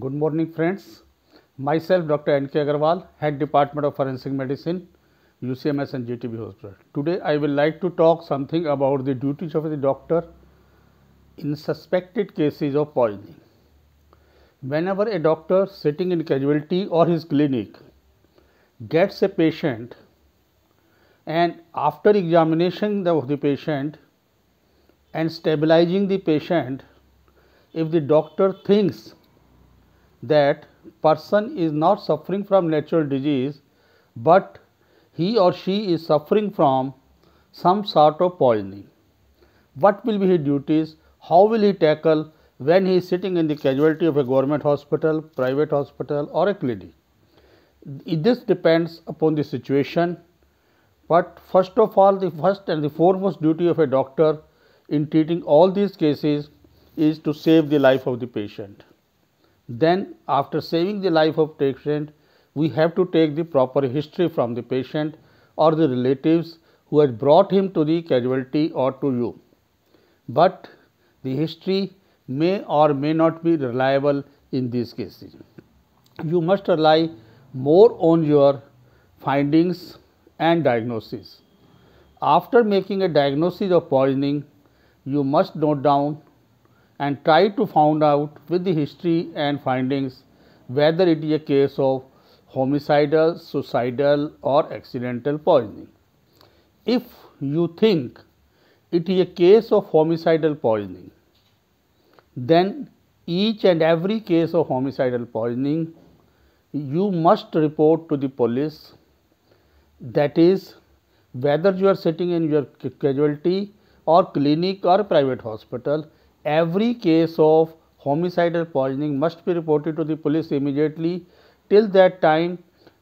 Good morning, friends. Myself, Dr. N.K. Agarwal, Head Department of Forensic Medicine, UCMS and GTB Hospital. Today, I will like to talk something about the duties of the doctor in suspected cases of poisoning. Whenever a doctor sitting in casualty or his clinic gets a patient and after examination of the patient and stabilizing the patient, if the doctor thinks that person is not suffering from natural disease, but he or she is suffering from some sort of poisoning. What will be his duties? How will he tackle when he is sitting in the casualty of a government hospital, private hospital or a clinic? This depends upon the situation, but first of all, the first and the foremost duty of a doctor in treating all these cases is to save the life of the patient. Then after saving the life of patient, we have to take the proper history from the patient or the relatives who had brought him to the casualty or to you. But the history may or may not be reliable in these cases. You must rely more on your findings and diagnosis. After making a diagnosis of poisoning, you must note down and try to find out with the history and findings whether it is a case of homicidal, suicidal or accidental poisoning. If you think it is a case of homicidal poisoning, then each and every case of homicidal poisoning you must report to the police. That is, whether you are sitting in your casualty or clinic or private hospital, every case of homicidal poisoning must be reported to the police immediately. Till that time,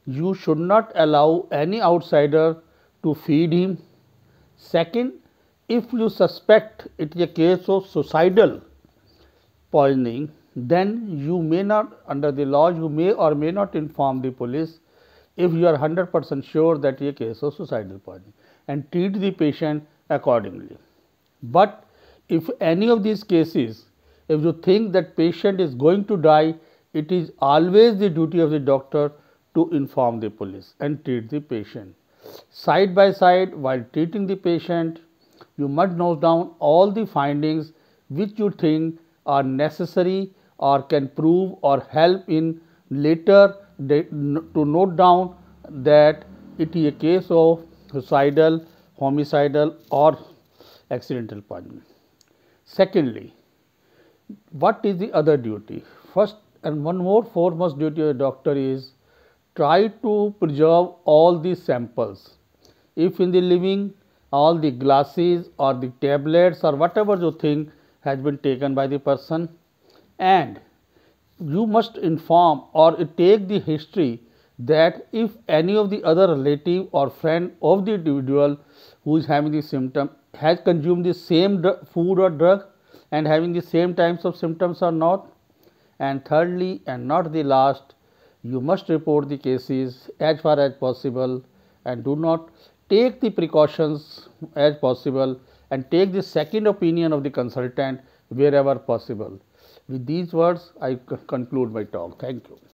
you should not allow any outsider to feed him. Second, if you suspect it is a case of suicidal poisoning, then you may not, under the law, you may or may not inform the police if you are 100% sure that it is a case of suicidal poisoning, and treat the patient accordingly. But if any of these cases, if you think that patient is going to die, it is always the duty of the doctor to inform the police and treat the patient. Side by side, while treating the patient, you must note down all the findings which you think are necessary or can prove or help in later to note down that it is a case of suicidal, homicidal or accidental poisoning. Secondly, what is the other duty? First and one more foremost duty of a doctor is try to preserve all the samples. If in the living all the glasses or the tablets or whatever you think has been taken by the person, and you must inform or take the history that if any of the other relative or friend of the individual who is having the symptom has consumed the same food or drug and having the same types of symptoms or not. And thirdly and not the last, you must report the cases as far as possible and do not take the precautions as possible and take the second opinion of the consultant wherever possible. With these words, I conclude my talk. Thank you.